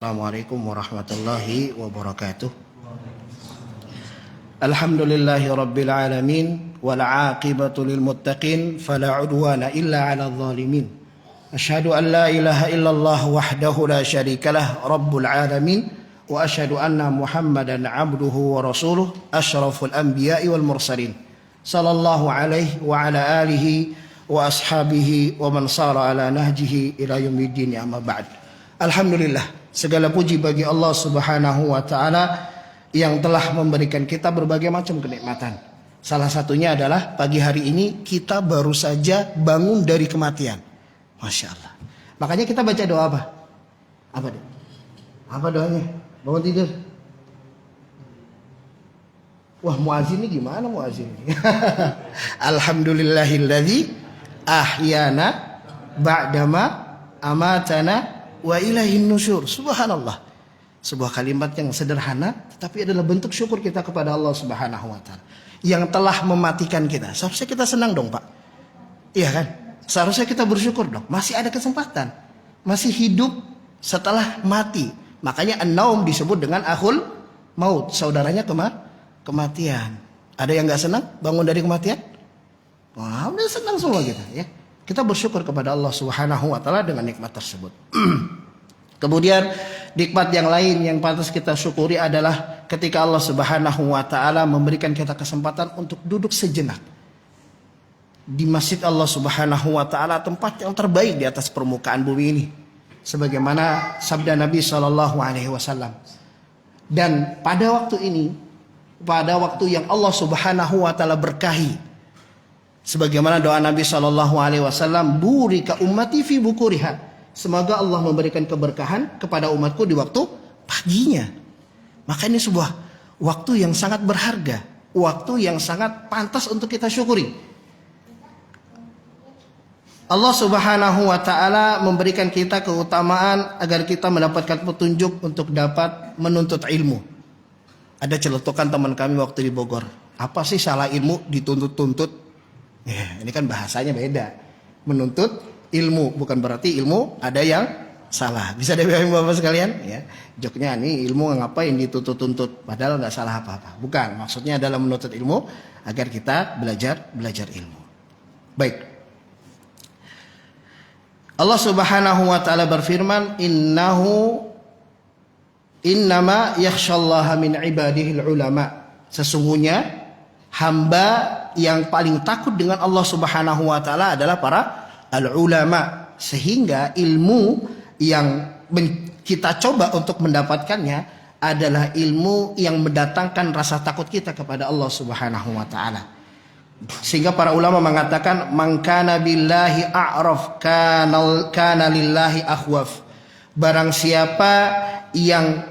Assalamualaikum warahmatullahi wabarakatuh. Alhamdulillahi rabbil alamin wal aqibatu lil muttaqin fala udwana illa 'alal zalimin. Asyhadu an la ilaha illallah wahdahu la syarikalah rabbul alamin wa asyhadu anna Muhammadan 'abduhu wa rasuluh asyraful anbiya'i wal mursalin. Sallallahu alaihi wa ala alihi wa ashabihi wa man sara ala nahjihi ila yaumiddin, amma ba'd. Alhamdulillah, segala puji bagi Allah Subhanahu wa taala yang telah memberikan kita berbagai macam kenikmatan. Salah satunya adalah pagi hari ini kita baru saja bangun dari kematian. Masya Allah. Makanya kita baca doa apa? Apa doanya? Bangun tidur. Wah, muazin ini gimana muazin ini? Alhamdulillahilladzi ahyana ba'dama amatana wa ilaihin nusyur. Subhanallah. Sebuah kalimat yang sederhana tetapi adalah bentuk syukur kita kepada Allah Subhanahu wa taala yang telah mematikan kita. Seharusnya kita senang dong, Pak. Iya kan? Seharusnya kita bersyukur dong. Masih ada kesempatan. Masih hidup setelah mati. Makanya an-naum disebut dengan akhul maut, saudaranya kematian. Ada yang enggak senang bangun dari kematian? Wah, udah senang semua kita, ya. Kita bersyukur kepada Allah Subhanahu wa taala dengan nikmat tersebut. Kemudian nikmat yang lain yang pantas kita syukuri adalah ketika Allah Subhanahu wa taala memberikan kita kesempatan untuk duduk sejenak di masjid Allah Subhanahu wa taala, tempat yang terbaik di atas permukaan bumi ini. Sebagaimana sabda Nabi sallallahu alaihi wasallam. Dan pada waktu ini, pada waktu yang Allah Subhanahu wa taala berkahi, sebagaimana doa Nabi sallallahu alaihi wasallam, burika ummati fi bukuriha. Semoga Allah memberikan keberkahan kepada umatku di waktu paginya. Maka ini sebuah waktu yang sangat berharga, waktu yang sangat pantas untuk kita syukuri. Allah Subhanahu wa taala memberikan kita keutamaan agar kita mendapatkan petunjuk untuk dapat menuntut ilmu. Ada celetukan teman kami waktu di Bogor. Apa sih salah ilmu dituntut-tuntut? Ya, ini kan bahasanya beda. Menuntut ilmu bukan berarti ilmu ada yang salah. Bisa dipahami Bapak sekalian, ya. Joknya ini ilmu ngapain dituntut-tuntut padahal nggak salah apa-apa. Bukan, maksudnya adalah menuntut ilmu agar kita belajar ilmu. Baik. Allah Subhanahu wa taala berfirman, innama yakhsyallaha min ibadihil ulama. Sesungguhnya hamba yang paling takut dengan Allah Subhanahu wa taala adalah para al-ulama. Sehingga ilmu yang kita coba untuk mendapatkannya adalah ilmu yang mendatangkan rasa takut kita kepada Allah Subhanahu wa taala. Sehingga para ulama mengatakan man kana billahi a'raf kana lillahi akhwaf. Barang siapa yang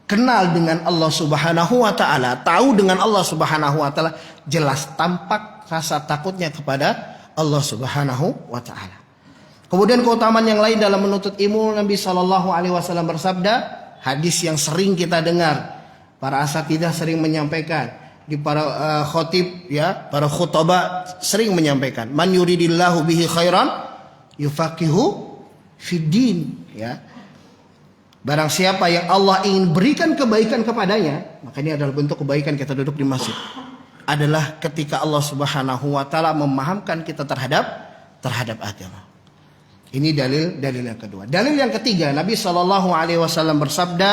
kenal dengan Allah Subhanahu wa taala, tahu dengan Allah Subhanahu wa taala, jelas tampak rasa takutnya kepada Allah Subhanahu wa taala. Kemudian keutamaan yang lain dalam menuntut ilmu, Nabi sallallahu alaihi wasallam bersabda, hadis yang sering kita dengar, para asatidzah sering menyampaikan, di para khotib, ya, para khutbah sering menyampaikan, man yuridillahu bihi khairan yufaqihu fiddin, ya. Barang siapa yang Allah ingin berikan kebaikan kepadanya, maka ini adalah bentuk kebaikan kita duduk di masjid. Adalah ketika Allah Subhanahu wa taala memahamkan kita terhadap agama. Ini dalil yang kedua. Dalil yang ketiga, Nabi sallallahu alaihi wasallam bersabda,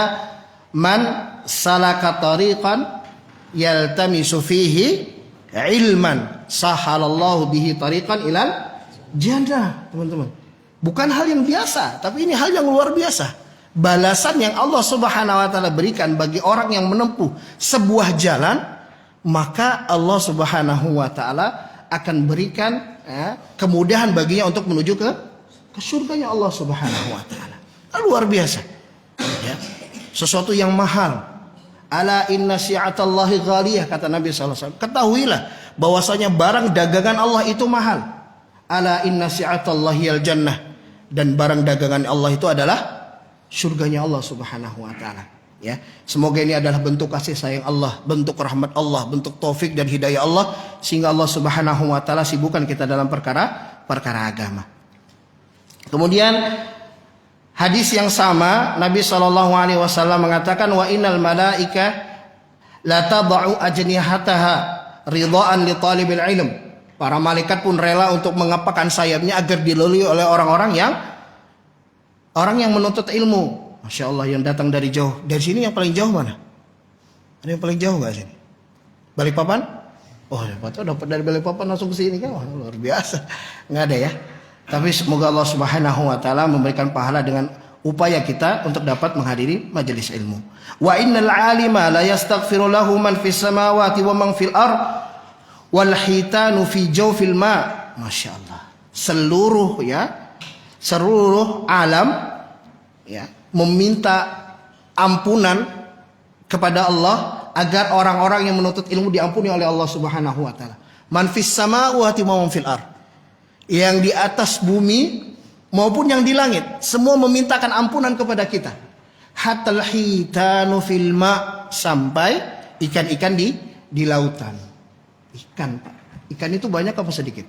man salaka tariqan yaltamisu fihi ilman sahalallahu bihi tariqan ilal jannah. Teman-teman, bukan hal yang biasa, tapi ini hal yang luar biasa. Balasan yang Allah Subhanahu wa taala berikan bagi orang yang menempuh sebuah jalan, maka Allah Subhanahu wa taala akan berikan kemudahan baginya untuk menuju ke surganya Allah Subhanahu wa taala. Luar biasa. Ya. Sesuatu yang mahal. Ala inna syi'atallahi ghaliyah, kata Nabi sallallahu alaihi wasallam. Ketahuilah bahwasanya barang dagangan Allah itu mahal. Ala inna syi'atallahi al-jannah, dan barang dagangan Allah itu adalah surganya Allah Subhanahu wa taala. Ya, semoga ini adalah bentuk kasih sayang Allah, bentuk rahmat Allah, bentuk taufik dan hidayah Allah, sehingga Allah Subhanahu wa taala sibukkan kita dalam perkara agama. Kemudian Hadis yang sama Nabi SAW mengatakan wa innal malaika la tad'u ajnihataha ridhaan li talibil ilm. Para malaikat pun rela untuk mengepakkan sayapnya agar dilalui oleh orang yang menuntut ilmu. Masya Allah, yang datang dari jauh. Dari sini yang paling jauh mana? Ada yang paling jauh nggak sini? Balikpapan? Oh, dapat dari Balikpapan langsung ke sini kan? Wah, luar biasa. Nggak ada ya. Tapi semoga Allah Subhanahu wa taala memberikan pahala dengan upaya kita untuk dapat menghadiri majelis ilmu. Wa innal alima la yastaghfiru lahu man fis samawati wa man fil ard wal hitanu fi jawfil ma. Masya Allah. Seluruh alam ya meminta ampunan kepada Allah agar orang-orang yang menuntut ilmu diampuni oleh Allah Subhanahu wa taala. Man fis samawati wa man fil ard. Yang di atas bumi maupun yang di langit, semua memintakan ampunan kepada kita. Hatal hitanu fil ma, sampai ikan-ikan di lautan. Ikan, Pak. Ikan itu banyak apa sedikit?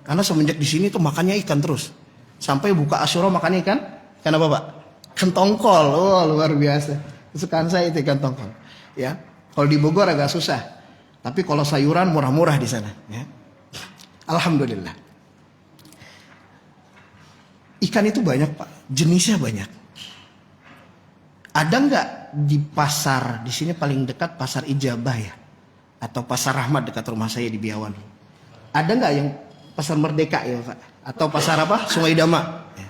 Karena semenjak di sini tuh makannya ikan terus. Sampai buka Asyura makannya ikan. Ikan apa, Pak? Ikan tongkol. Oh, luar biasa. Kesukaan saya itu ikan tongkol. Ya. Kalau di Bogor agak susah. Tapi kalau sayuran murah-murah di sana, ya. Alhamdulillah. Ikan itu banyak, Pak. Jenisnya banyak. Ada nggak di pasar, di sini paling dekat pasar Ijabah ya, atau pasar Rahmat dekat rumah saya di Biawan. Ada nggak yang pasar Merdeka ya, Pak? Atau pasar apa? Sungai Dama. Ya.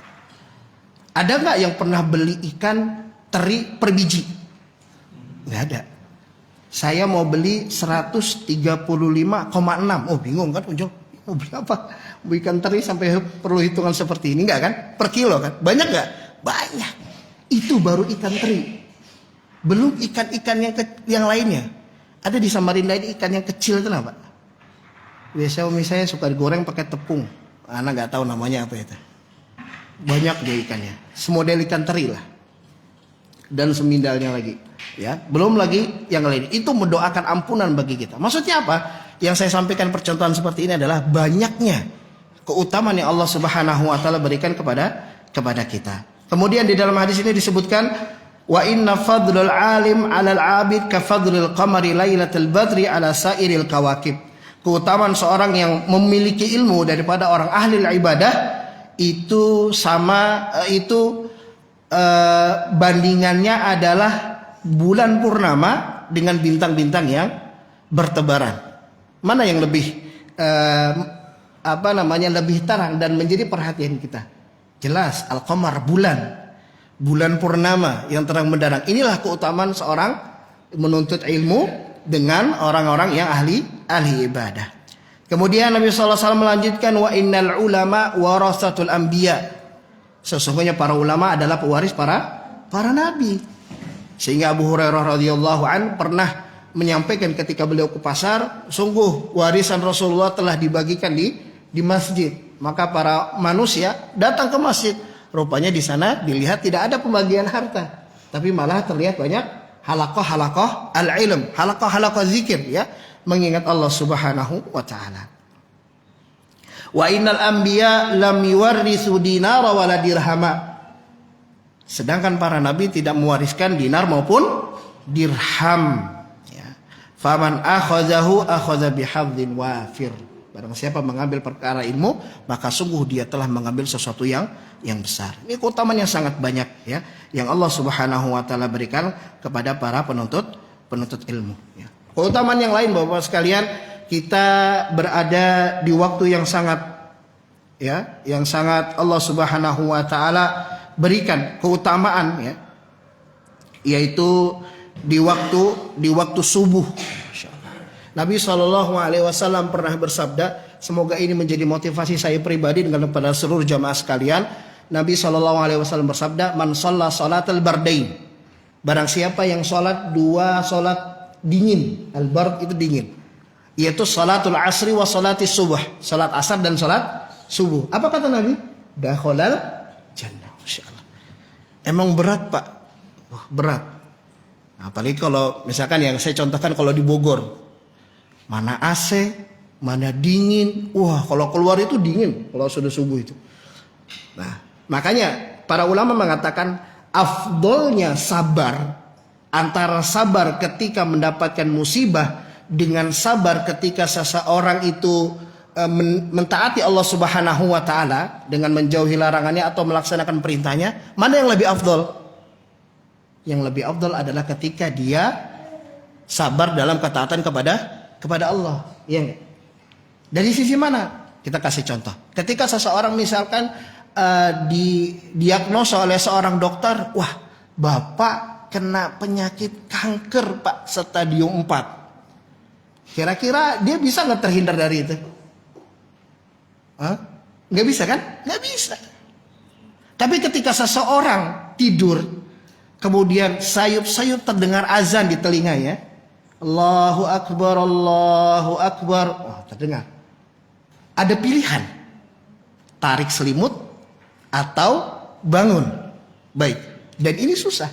Ada nggak yang pernah beli ikan teri per biji? Nggak ada. Saya mau beli 135,6. Oh, bingung kan, Unjul? Mau beli apa? Beli ikan teri sampai perlu hitungan seperti ini, enggak kan? Per kilo kan? Banyak nggak? Banyak. Itu baru ikan teri. Belum ikan-ikan yang lainnya. Ada di Samarinda ini ikan yang kecil itu apa? Biasanya umi saya suka digoreng pakai tepung. Anak nggak tahu namanya apa itu. Banyak dia ikannya. Semodel ikan teri lah. Dan semindalnya lagi. Ya, belum lagi yang lain. Itu mendoakan ampunan bagi kita. Maksudnya apa? Yang saya sampaikan percontohan seperti ini adalah banyaknya keutamaan yang Allah Subhanahu wa taala berikan kepada kita. Kemudian di dalam hadis ini disebutkan wa inna fadlul alim 'alal 'abid ka fadlil qamari lailatul badri 'ala sairil kawakib. Keutamaan seorang yang memiliki ilmu daripada orang ahli ibadah itu bandingannya adalah bulan purnama dengan bintang-bintang yang bertebaran. Mana yang lebih lebih terang dan menjadi perhatian kita? Jelas al-qamar, bulan purnama yang terang benderang. Inilah keutamaan seorang menuntut ilmu dengan orang-orang yang ahli ibadah. Kemudian Nabi SAW melanjutkan wa innal ulama warasatul anbiya. Sesungguhnya para ulama adalah pewaris para nabi. Sehingga Abu Hurairah radhiyallahu an pernah menyampaikan ketika beliau ke pasar, sungguh warisan Rasulullah telah dibagikan di masjid. Maka para manusia datang ke masjid. Rupanya di sana dilihat tidak ada pembagian harta, tapi malah terlihat banyak halaqah al-ilm, halaqah zikir ya, mengingat Allah Subhanahu wa taala. Wa innal anbiya lam yuwarrisu dinara wala dirhama. Sedangkan para nabi tidak mewariskan dinar maupun dirham. Ya. Faman akhazahu akhadha bihadzin wafir. Barang siapa mengambil perkara ilmu, maka sungguh dia telah mengambil sesuatu yang besar. Ini keutamaan yang sangat banyak ya, yang Allah Subhanahu wa taala berikan kepada para penuntut ilmu. Ya. Keutamaan yang lain Bapak sekalian, kita berada di waktu yang sangat Allah Subhanahu wa taala berikan keutamaan ya, yaitu di waktu subuh. Nabi SAW pernah bersabda, semoga ini menjadi motivasi saya pribadi dengan kepada seluruh jamaah sekalian. Nabi SAW bersabda, man shalla salatal bardain. Barang siapa yang sholat dua sholat dingin, al-bard itu dingin, yaitu salatul asri wa salatis subuh, salat asar dan salat subuh. Apa kata Nabi? Dakhalal jannah. Masyaallah. Emang berat Pak? Wah, berat. Nah, apalagi kalau misalkan yang saya contohkan kalau di Bogor, mana AC, mana dingin. Wah, kalau keluar itu dingin kalau sudah subuh itu. Nah, makanya para ulama mengatakan afdolnya sabar, antara sabar ketika mendapatkan musibah dengan sabar ketika seseorang itu mentaati Allah Subhanahu wa taala dengan menjauhi larangannya atau melaksanakan perintahnya, mana yang lebih afdol? Yang lebih afdol adalah ketika dia sabar dalam ketaatan kepada Allah. Ya enggak? Dari sisi mana? Kita kasih contoh. Ketika seseorang misalkan didiagnosa oleh seorang dokter, wah, Bapak kena penyakit kanker, Pak, stadium 4. Kira-kira dia bisa nggak terhindar dari itu? Nggak bisa kan? Nggak bisa. Tapi ketika seseorang tidur, kemudian sayup-sayup terdengar azan di telinganya, Allahu Akbar, Allahu Akbar, oh, terdengar. Ada pilihan, tarik selimut atau bangun. Baik, dan ini susah,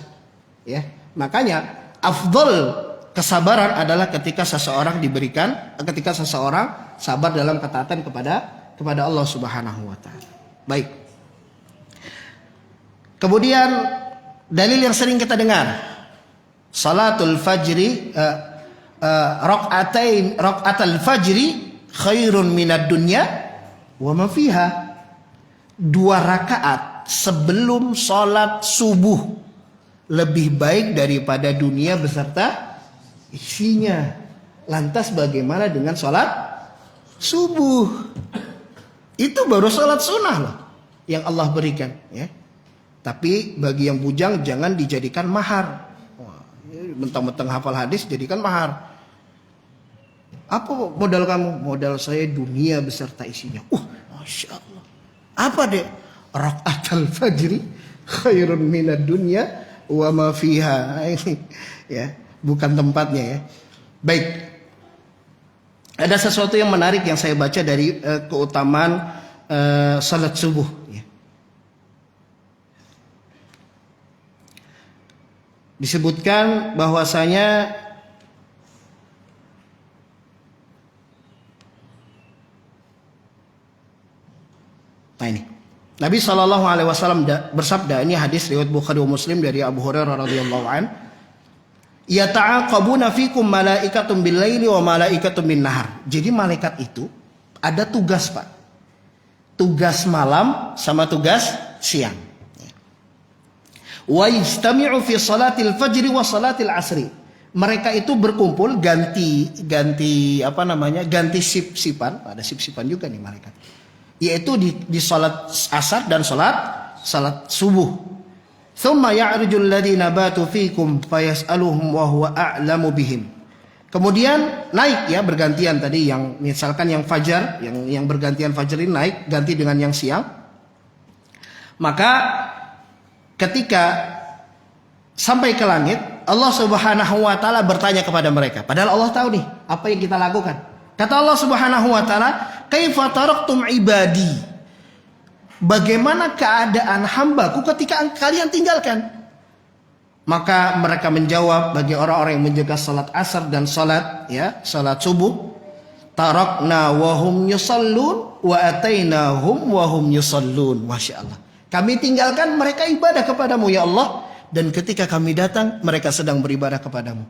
ya. Makanya afdol kesabaran adalah ketika seseorang sabar dalam ketaatan kepada Allah Subhanahu wa taala. Baik. Kemudian dalil yang sering kita dengar, salatul fajri, raqatul fajri khairun minad dunya wa ma fiha. 2 rakaat sebelum sholat subuh lebih baik daripada dunia beserta isinya. Lantas bagaimana dengan sholat subuh? Itu baru sholat sunnah loh yang Allah berikan, ya. Tapi bagi yang bujang jangan dijadikan mahar. Mentang-mentang hafal hadis jadikan mahar. Apa modal kamu? Modal saya dunia beserta isinya. Masya Allah. Apa deh? Raqatul fajri khairun minad dunya wa ma fiha. Ya, bukan tempatnya, ya. Baik. Ada sesuatu yang menarik yang saya baca dari keutamaan salat subuh, ya. Disebutkan bahwasanya ini Nabi SAW bersabda, ini hadis riwayat Bukhari wa Muslim dari Abu Hurairah radhiyallahu an, yata'aqabuna fikum malaikatun bil laili wa malaikatun bin nahar. Jadi malaikat itu ada tugas, Pak. Tugas malam sama tugas siang. Wa yajtami'u fi salatil fajri wa salatil asri. Mereka itu berkumpul ganti sip-sipan. Ada sip-sipan juga nih malaikat. Yaitu di salat asar dan salat subuh. Thumma ya'rujul ladzina batu fikum fayas'aluhum wa huwa a'lamu bihim. Kemudian naik, ya, bergantian tadi, yang misalkan yang fajar, yang bergantian fajar ini naik ganti dengan yang siang. Maka ketika sampai ke langit, Allah Subhanahu wa taala bertanya kepada mereka. Padahal Allah tahu nih apa yang kita lakukan. Kata Allah Subhanahu wa taala, "Kaifa taraktum ibadi?" Bagaimana keadaan hambaku ketika kalian tinggalkan? Maka mereka menjawab, bagi orang-orang yang menjaga salat asar dan salat subuh, tarakna wa hum yusallun wa atainahum wa hum yusallun. Masya Allah. Kami tinggalkan mereka ibadah kepadamu ya Allah, dan ketika kami datang mereka sedang beribadah kepadamu.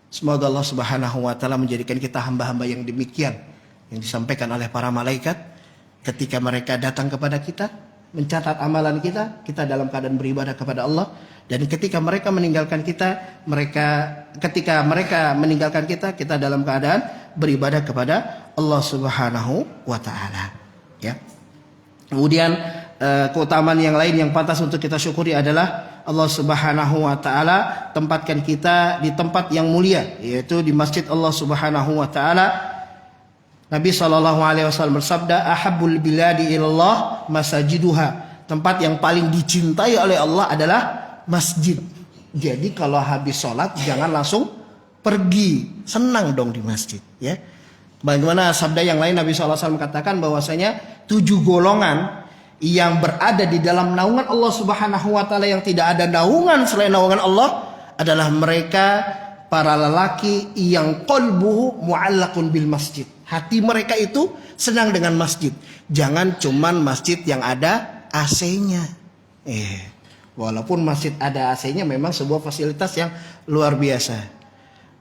Semoga Allah Subhanahu wa taala menjadikan kita hamba-hamba yang demikian, yang disampaikan oleh para malaikat ketika mereka datang kepada kita, mencatat amalan kita dalam keadaan beribadah kepada Allah, dan ketika mereka meninggalkan kita, kita dalam keadaan beribadah kepada Allah Subhanahu wa taala, ya. Kemudian keutamaan yang lain yang pantas untuk kita syukuri adalah Allah Subhanahu wa taala tempatkan kita di tempat yang mulia, yaitu di masjid Allah Subhanahu wa taala. Nabi SAW bersabda, ahabbul biladi ilallah masajiduha. Tempat yang paling dicintai oleh Allah adalah masjid. Jadi kalau habis sholat jangan langsung pergi, senang dong di masjid, ya. Bagaimana sabda yang lain, Nabi SAW katakan bahwasanya 7 golongan yang berada di dalam naungan Allah Subhanahu wa taala, yang tidak ada naungan selain naungan Allah, adalah mereka para lelaki yang qalbuhu mu'allaqun bil masjid. Hati mereka itu senang dengan masjid. Jangan cuman masjid yang ada AC-nya, Walaupun masjid ada AC-nya memang sebuah fasilitas yang luar biasa.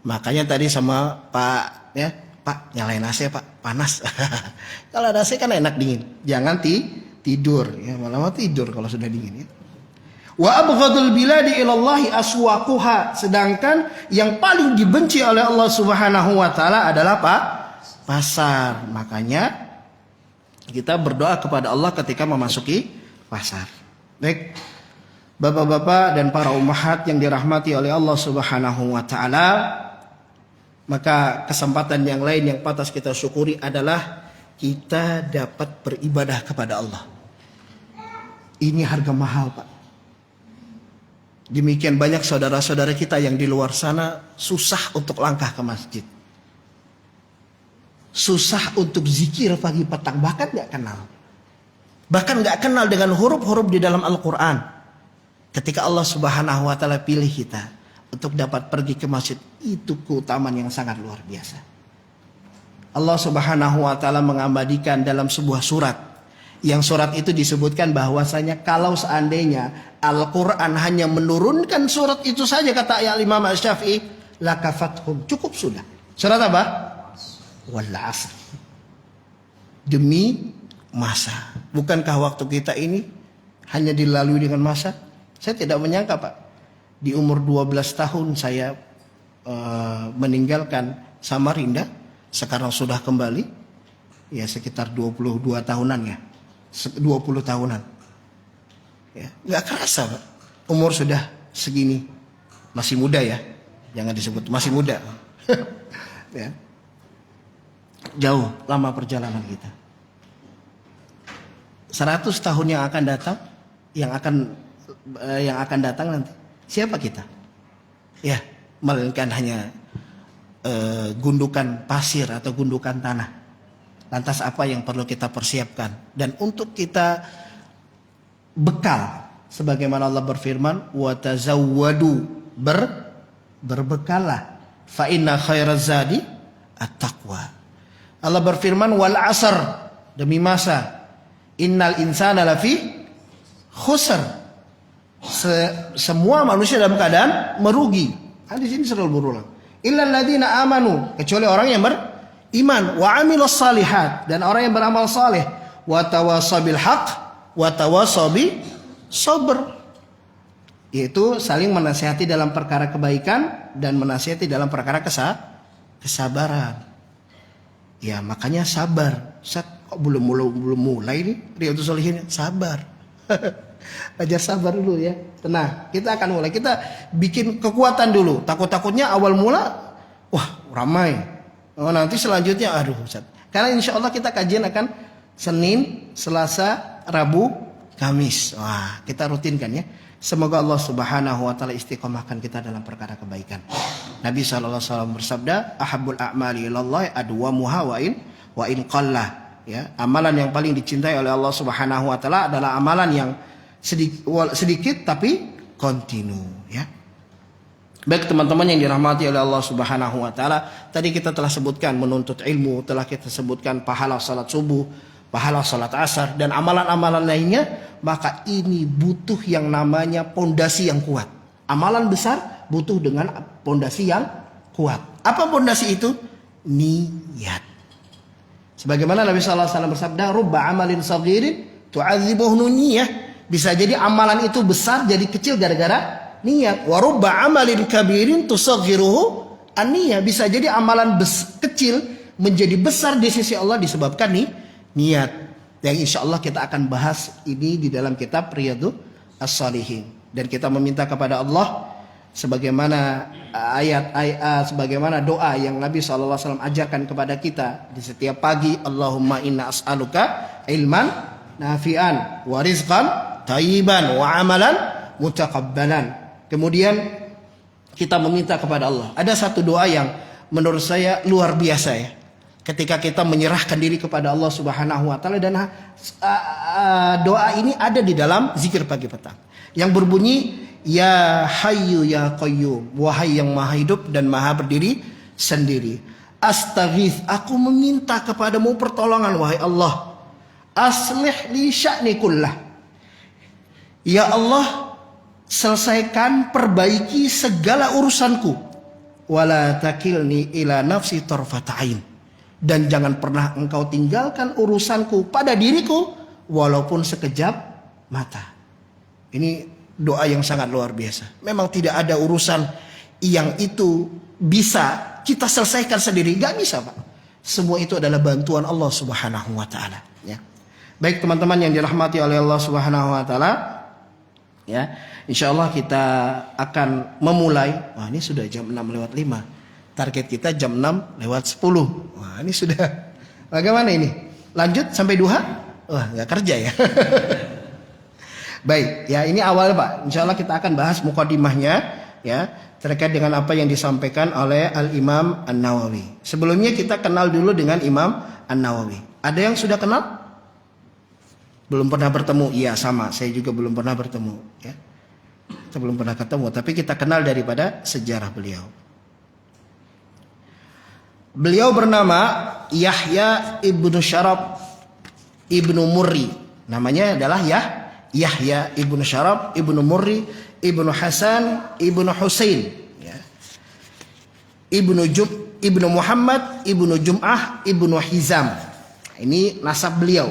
Makanya tadi sama Pak ya, Pak nyalain AC Pak, panas. Kalau ada AC kan enak dingin. Jangan tidur ya, malah tidur kalau sudah dingin ya. Wa abghadul biladi ilallahi aswaquha, sedangkan yang paling dibenci oleh Allah Subhanahu wa taala adalah pasar. Makanya kita berdoa kepada Allah ketika memasuki pasar. Baik. Bapak-bapak dan para ummahat yang dirahmati oleh Allah Subhanahu wa taala, maka kesempatan yang lain yang patut kita syukuri adalah kita dapat beribadah kepada Allah. Ini harga mahal, Pak. Demikian banyak saudara-saudara kita yang di luar sana susah untuk langkah ke masjid. Susah untuk zikir pagi petang, bahkan gak kenal. Bahkan gak kenal dengan huruf-huruf di dalam Al-Quran. Ketika Allah Subhanahu wa taala pilih kita untuk dapat pergi ke masjid, itu keutamaan yang sangat luar biasa. Allah Subhanahu wa taala mengabadikan dalam sebuah surat, yang surat itu disebutkan bahwasanya kalau seandainya Al-Quran hanya menurunkan surat itu saja, kata Imam Asy-Syafi'i, lakafathum, cukup sudah. Surat apa? Wal 'asr. Demi masa. Bukankah waktu kita ini hanya dilalui dengan masa? Saya tidak menyangka, Pak. Di umur 12 tahun saya meninggalkan Samarinda. Sekarang sudah kembali. Ya sekitar 22 tahunan ya. 20 tahunan. Ya, nggak kerasa, Pak. Umur sudah segini. Masih muda ya. Jangan disebut masih muda. Ya. Jauh lama perjalanan kita. 100 tahun yang akan datang, yang akan datang nanti, siapa kita? Ya, melainkan hanya gundukan pasir atau gundukan tanah. Lantas apa yang perlu kita persiapkan? Dan untuk kita bekal, sebagaimana Allah berfirman, wa tazawwadu, berbekallah, fa inna khairaz zadi at-taqwa. Allah berfirman, wal 'asr, demi masa, innal insana lafi khusr. Semua manusia dalam keadaan merugi. Hadis ini selalu berulang. Illal ladzina amanu, kecuali orang yang beriman, wa amilus salihat, dan orang yang beramal saleh, wa tawassaw bil haqq wa tawassaw bis sabr, yaitu saling menasihati dalam perkara kebaikan dan menasihati dalam perkara kesabaran. Ya, makanya sabar. Ustaz, kok belum mulai nih Riyadhus Shalihin? Sabar. Ajar sabar dulu ya. Tenang, kita akan mulai. Kita bikin kekuatan dulu. Takut-takutnya awal mula, wah ramai. Oh, nanti selanjutnya, aduh Ustaz. Karena insya Allah kita kajian akan Senin, Selasa, Rabu, Kamis. Wah, kita rutinkan ya. Semoga Allah Subhanahu wa taala istiqomahkan kita dalam perkara kebaikan. Nabi SAW bersabda, ahabbul a'mali ilallah adwamuha wa in qalla. Ya, amalan yang paling dicintai oleh Allah Subhanahu wa taala adalah amalan yang sedikit tapi kontinu ya. Baik teman-teman yang dirahmati oleh Allah Subhanahu wa taala, tadi kita telah sebutkan menuntut ilmu, telah kita sebutkan pahala salat subuh, pahala salat asar dan amalan-amalan lainnya, maka ini butuh yang namanya pondasi yang kuat. Amalan besar butuh dengan pondasi yang kuat. Apa pondasi itu? Niat. Sebagaimana Nabi sallallahu alaihi wasallam bersabda, "Rubba amalin saghirin tu'adzibuhu niyah." Bisa jadi amalan itu besar jadi kecil gara-gara niat. Wa rubba amalin kabirin tusaghiruhu an-niyah. Bisa jadi amalan kecil menjadi besar di sisi Allah disebabkan niat. Yang insya Allah kita akan bahas ini di dalam kitab Riyadhus Shalihin. Dan kita meminta kepada Allah sebagaimana sebagaimana doa yang Nabi SAW ajarkan kepada kita di setiap pagi, Allahumma inna as'aluka ilman nafi'an wa rizqan thayyiban wa amalan mutaqabbalan. Kemudian kita meminta kepada Allah. Ada satu doa yang menurut saya luar biasa ya. Ketika kita menyerahkan diri kepada Allah Subhanahu wa taala, dan doa ini ada di dalam zikir pagi petang yang berbunyi, ya hayyu ya qayyum, wahai yang maha hidup dan maha berdiri sendiri, astaghits, aku meminta kepadamu pertolongan wahai Allah, aslih li sya'ni kullah, Ya Allah, selesaikan, perbaiki segala urusanku. Wala takilni ila nafsi tarfata'ain. Dan jangan pernah engkau tinggalkan urusanku pada diriku walaupun sekejap mata. Ini doa yang sangat luar biasa. Memang tidak ada urusan yang itu bisa kita selesaikan sendiri. Gak bisa, Pak. Semua itu adalah bantuan Allah Subhanahu wa ta'ala, ya. Baik teman-teman yang dirahmati oleh Allah Subhanahu wa ta'ala, ya, insyaallah kita akan memulai. Wah, ini sudah jam 6:05. Target kita jam 6:10. Wah, ini sudah. Bagaimana ini? Lanjut sampai duha? Wah, nggak kerja ya. Baik, ya ini awal Pak. Insyaallah kita akan bahas mukadimahnya, ya, terkait dengan apa yang disampaikan oleh Al-Imam An-Nawawi. Sebelumnya kita kenal dulu dengan Imam An-Nawawi. Ada yang sudah kenal? Belum pernah bertemu? Iya, sama. Saya juga belum pernah bertemu, ya. Kita belum pernah ketemu, tapi kita kenal daripada sejarah beliau. Beliau bernama Yahya ibnu Syarab ibnu Murri. Namanya adalah Yahya ibnu Syarab ibnu Murri ibnu Hasan ibnu Husain, ya. Ibnu Muhammad ibnu Jum'ah ibnu Hizam. Ini nasab beliau.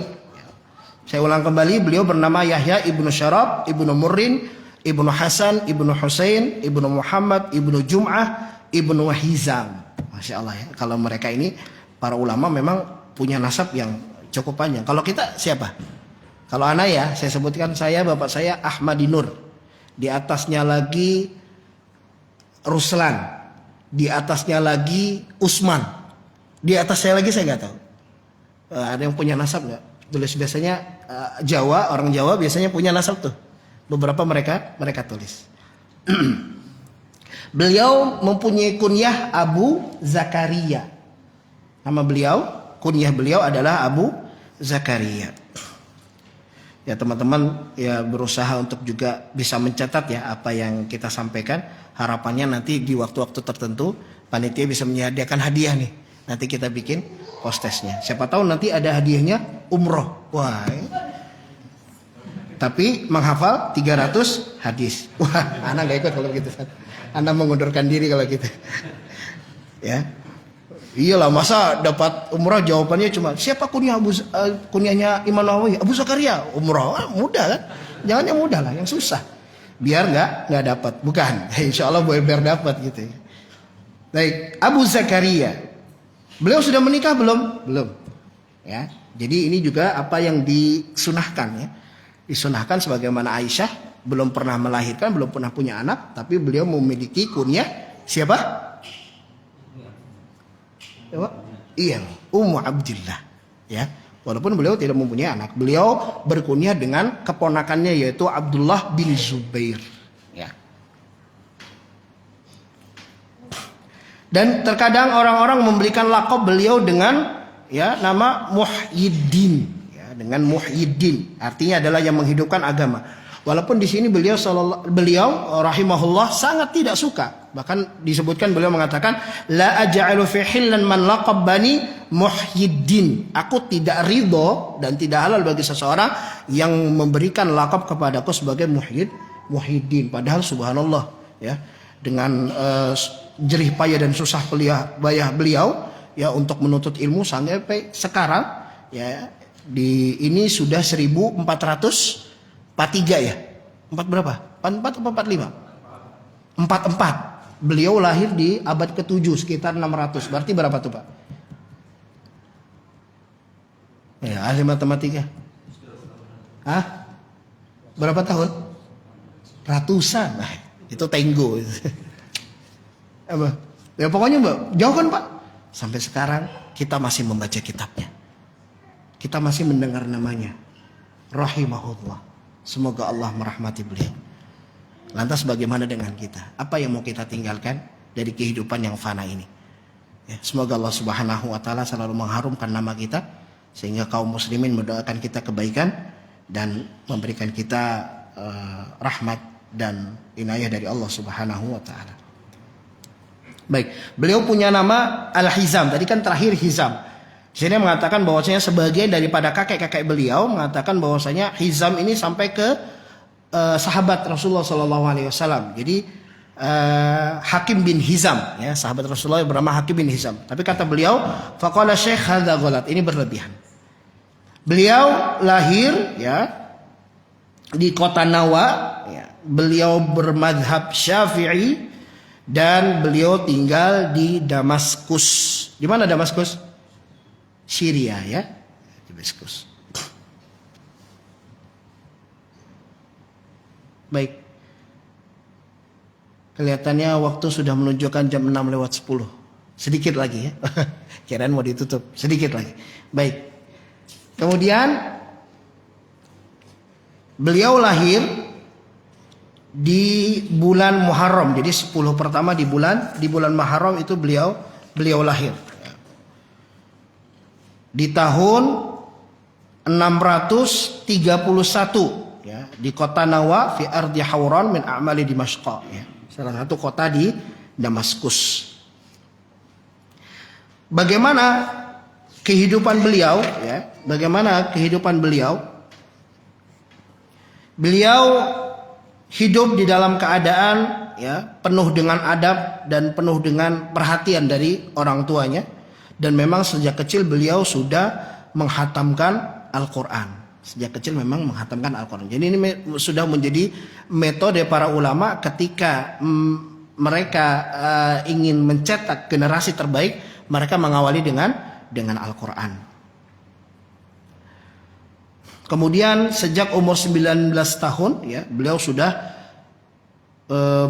Saya ulang kembali, beliau bernama Yahya ibnu Syarab ibnu Murrin ibnu Hasan ibnu Husain ibnu Muhammad ibnu Jum'ah ibnu Hizam. Masya Allah, ya. Kalau mereka ini para ulama memang punya nasab yang cukup panjang. Kalau kita siapa? Kalau anak ya, saya sebutkan bapak saya Ahmadinur. Di atasnya lagi Ruslan. Di atasnya lagi Usman. Di atas saya lagi saya nggak tahu. Ada yang punya nasab nggak? Tulis biasanya Jawa, orang Jawa biasanya punya nasab tuh. Beberapa mereka tulis. Beliau mempunyai kunyah Abu Zakaria. Nama beliau, kunyah beliau adalah Abu Zakaria. Ya teman-teman ya berusaha untuk juga bisa mencatat ya apa yang kita sampaikan. Harapannya nanti di waktu-waktu tertentu panitia bisa menyediakan hadiah nih. Nanti kita bikin postesnya. Siapa tahu nanti ada hadiahnya umroh. Wah. Tapi menghafal 300 hadis. Wah, anak gak ikut kalau gitu. Anda mengundurkan diri kalau gitu. Ya. Iyalah, masa dapat umrah jawabannya cuma siapa kunyahnya Imam Nawawi? Abu Zakaria. Umrah mudah kan? Jangan yang mudah lah, yang susah. Biar nggak dapat. Bukan. Insyaallah biar dapat gitu. Baik, Abu Zakaria. Beliau sudah menikah belum? Belum. Ya. Jadi ini juga apa yang disunahkan ya. Disunahkan sebagaimana Aisyah belum pernah melahirkan, belum pernah punya anak, tapi beliau memiliki kunyah siapa? Iya, Ummu Abdillah. Ya, walaupun beliau tidak mempunyai anak, beliau berkunyah dengan keponakannya yaitu Abdullah bin Zubair. Ya. Dan terkadang orang-orang memberikan lakop beliau dengan ya nama Muhyiddin, ya, dengan Muhyiddin. Artinya adalah yang menghidupkan agama. Walaupun di sini beliau rahimahullah sangat tidak suka. Bahkan disebutkan beliau mengatakan la aj'alu fi hillan man laqabbani Muhyiddin. Aku tidak ridho dan tidak halal bagi seseorang yang memberikan lakab kepadaku sebagai Muhyiddin. Padahal subhanallah ya, dengan jerih payah dan susah payah beliau ya untuk menuntut ilmu sampai sekarang ya di ini sudah 1443 ya. 4 berapa? 44 atau 45? 44. Beliau lahir di abad ke-7 sekitar 600. Berarti berapa tuh, Pak? Ya, ahli matematika. Hah? Berapa tahun? Ratusan. Nah, itu tenggo. Apa? Ya pokoknya, Mbak, jauh kan, Pak? Sampai sekarang kita masih membaca kitabnya. Kita masih mendengar namanya. Rahimahullah. Semoga Allah merahmati beliau. Lantas bagaimana dengan kita? Apa yang mau kita tinggalkan dari kehidupan yang fana ini? Ya, semoga Allah Subhanahu wa taala selalu mengharumkan nama kita sehingga kaum muslimin mendoakan kita kebaikan dan memberikan kita rahmat dan inayah dari Allah Subhanahu wa taala. Baik, beliau punya nama Al-Hizam. Tadi kan terakhir Hizam. Sini mengatakan bahwasanya sebagian daripada kakek-kakek beliau mengatakan bahwasanya Hizam ini sampai ke sahabat Rasulullah Sallallahu Alaihi Wasallam. Jadi Hakim bin Hizam, ya, sahabat Rasulullah yang bernama Hakim bin Hizam. Tapi kata beliau, faqala Syekh hadza ghalat, ini berlebihan. Beliau lahir, ya, di kota Nawa, ya. Beliau bermadhab Syafi'i dan beliau tinggal di Damaskus. Di mana Damaskus? Syria, ya, Damaskus. Baik. Kelihatannya waktu sudah menunjukkan jam 6:10. Sedikit lagi, ya. Kirain mau ditutup. Sedikit lagi. Baik. Kemudian beliau lahir di bulan Muharram. Jadi 10 pertama di bulan Muharram itu beliau lahir. Di tahun 631. Ya, di kota Nawa fi ardi Hauran min a'mali Dimashq, ya, salah satu kota di Damaskus. Bagaimana kehidupan beliau, ya? Bagaimana kehidupan beliau? Beliau hidup di dalam keadaan, ya, penuh dengan adab dan penuh dengan perhatian dari orang tuanya, dan memang sejak kecil beliau sudah menghatamkan Al-Quran. Sejak kecil memang menghatamkan Al-Quran. Jadi ini sudah menjadi metode para ulama ketika mereka ingin mencetak generasi terbaik, mereka mengawali dengan Al-Quran. Kemudian sejak umur 19 tahun, ya, beliau sudah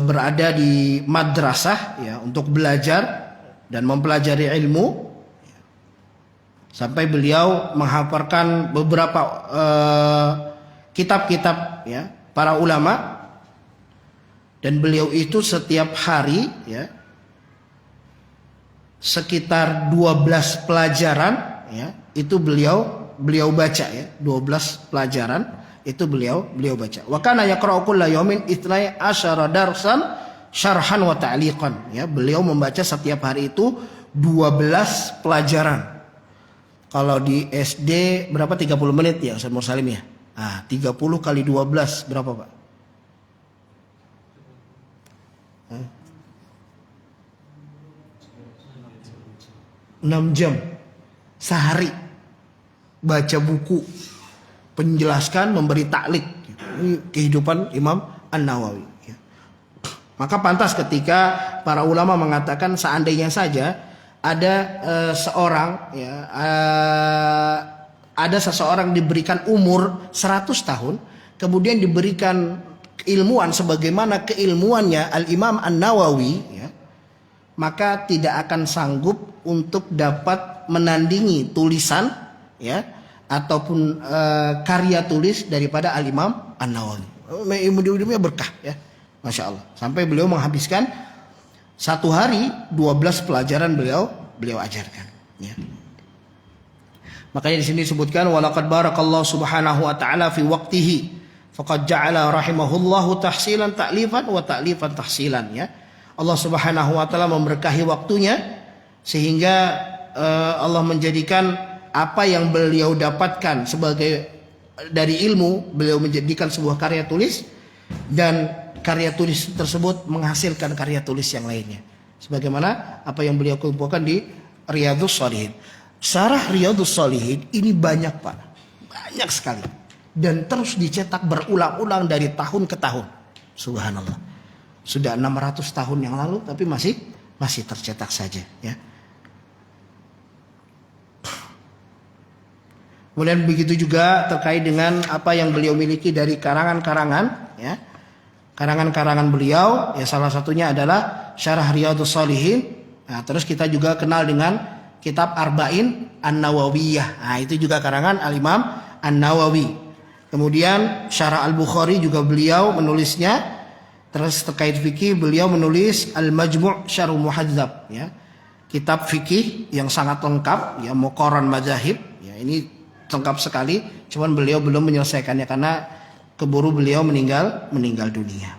berada di madrasah, ya, untuk belajar dan mempelajari ilmu. Sampai beliau menghafalkan beberapa kitab-kitab, ya, para ulama, dan beliau itu setiap hari, ya, sekitar 12 pelajaran, ya, itu beliau baca, ya, 12 pelajaran itu beliau baca. Wa kana yaqra'u kulla yawmin 12 darsan syarhan wa ta'liqan, ya, beliau membaca setiap hari itu 12 pelajaran. Kalau di SD berapa, 30 menit ya Ustaz Mursalim, ya. Nah, 30 kali 12 berapa, Pak? 6 jam sehari baca buku, penjelaskan, memberi taklik. Ini kehidupan Imam An-Nawawi, ya. Maka pantas ketika para ulama mengatakan seandainya saja ada ada seseorang diberikan umur 100 tahun, kemudian diberikan keilmuan sebagaimana keilmuannya Al-Imam An-Nawawi, ya, maka tidak akan sanggup untuk dapat menandingi tulisan, ya, ataupun karya tulis daripada Al-Imam An-Nawawi. Ilmu-ilmunya berkah, ya, Masya Allah. Sampai beliau menghabiskan satu hari 12 pelajaran beliau ajarkan, ya. Makanya di sini disebutkan walaqad barakallahu subhanahu wa ta'ala fi waqtihi faqad ja'ala rahimahullahu tahsilan ta'lifan wa ta'lifan tahsilan, ya. Allah Subhanahu wa taala memberkahi waktunya sehingga Allah menjadikan apa yang beliau dapatkan sebagai dari ilmu, beliau menjadikan sebuah karya tulis, dan karya tulis tersebut menghasilkan karya tulis yang lainnya. Sebagaimana apa yang beliau kumpulkan di Riyadhus Shalihin. Syarah Riyadhus Shalihin ini banyak, Pak. Banyak sekali. Dan terus dicetak berulang-ulang dari tahun ke tahun. Subhanallah. Sudah 600 tahun yang lalu tapi masih tercetak saja, ya. Kemudian begitu juga terkait dengan apa yang beliau miliki dari karangan-karangan, ya. Karangan-karangan beliau, ya, salah satunya adalah Syarah Riyadhus Shalihin. Nah, terus kita juga kenal dengan kitab Arba'in An-Nawawiyah. Nah, itu juga karangan Al-Imam An-Nawawi. Kemudian Syarah Al-Bukhari juga beliau menulisnya. Terus terkait fikih beliau menulis Al-Majmu' Syarh Muhadzab, ya. Kitab fikih yang sangat lengkap, ya, Muqarran Madzahib, ya, ini lengkap sekali. Cuman beliau belum menyelesaikannya karena keburu beliau meninggal dunia.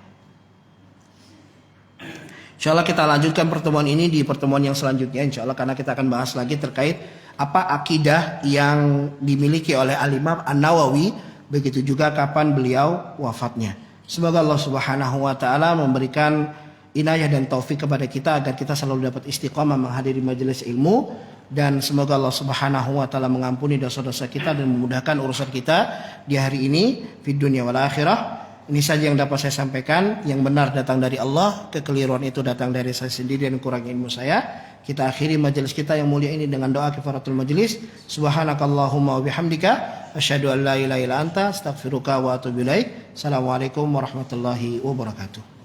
Insyaallah kita lanjutkan pertemuan ini di pertemuan yang selanjutnya, insyaallah, karena kita akan bahas lagi terkait apa akidah yang dimiliki oleh Al-Imam An-Nawawi, begitu juga kapan beliau wafatnya. Semoga Allah Subhanahu wa taala memberikan inayah dan taufik kepada kita agar kita selalu dapat istiqamah menghadiri majelis ilmu, dan semoga Allah Subhanahu wa taala mengampuni dosa-dosa kita dan memudahkan urusan kita di hari ini di dunia wal akhirah. Ini saja yang dapat saya sampaikan. Yang benar datang dari Allah, kekeliruan itu datang dari saya sendiri dan kurang ilmu saya. Kita akhiri majelis kita yang mulia ini dengan doa kifaratul majelis. Subhanakallahumma wa bihamdika asyhadu an la ilaha illa anta astaghfiruka wa atubu ilaik. Assalamualaikum warahmatullahi wabarakatuh.